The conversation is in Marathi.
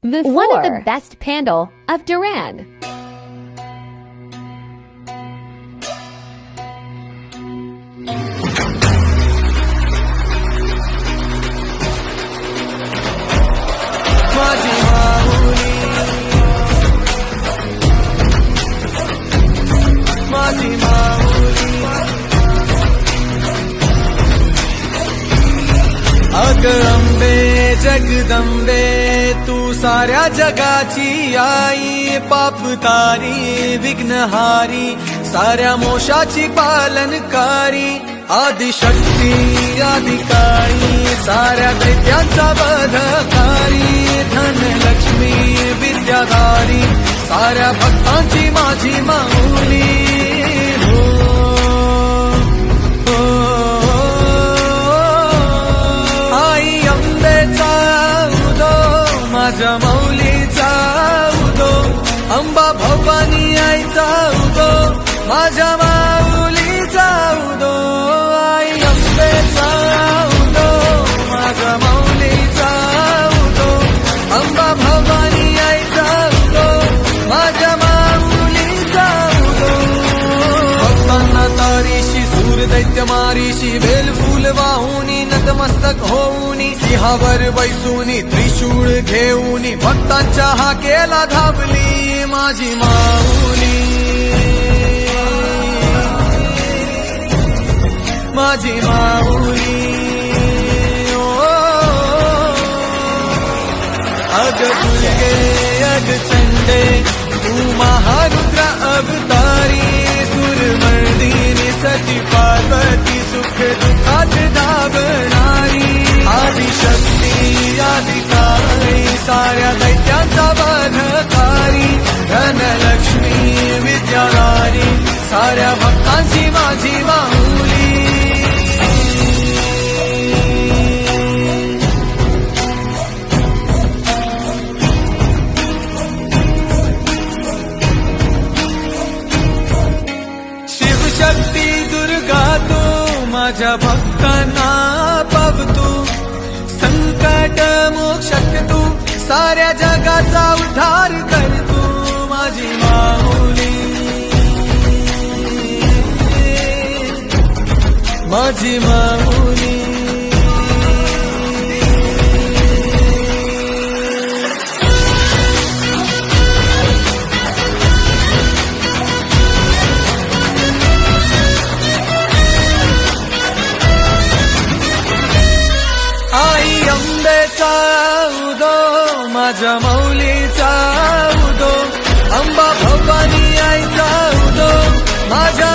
One of the best Pandal of Duran. अग अंबे जगदंबे तू साऱ्या जगाची आई, पाप तारी विघ्नहारी साऱ्या मोशाची पालनकारी, आदिशक्ती आदिकाळी साऱ्या दैत्यांचा वधकारी, धनलक्ष्मी विद्याधारी साऱ्या भक्तांची माझी माऊली. माझ्या माऊलीचा उदो, अंबा भवानी आईचा उदो, माझ्या माऊलीचा उदो, आई अंबेचा उदो, माझ्या माऊलीचा उदो, अंबा भवानी आईचा उदो, माझ्या माऊलीचा उदो. भक्तांना तारीशी सूर दैत्य मारीशी, बेल फूल वाहुनी नतमस्तक होऊनी, सिंहावर बैसूनी त्रिशूळ घेऊनी, भक्तांच्या हाकेला धावली माझी माऊली. माझी माऊली अग दुर्गे अग चंडे तू महारुद्र अवतारी, सुरमर्दिनी सती पार्वती सुख दुःखात धावणारी, आदिशक्ती आदिकाळी साऱ्या दैत्यांचा वधकारी, धनलक्ष्मी विद्याधारी साऱ्या भक्तांची माझी माऊली. शिवशक्ती दुर्गा तू माझ्या भक्तांना पावतू, संकट मोक्षक तू साऱ्या जगाचा उद्धार कर तू माझी माऊली. माझी माऊली आई अंबेचा उदो, माझ्या माऊलीचा उदो, अंबा भवानी आईचा उदो, माझ्या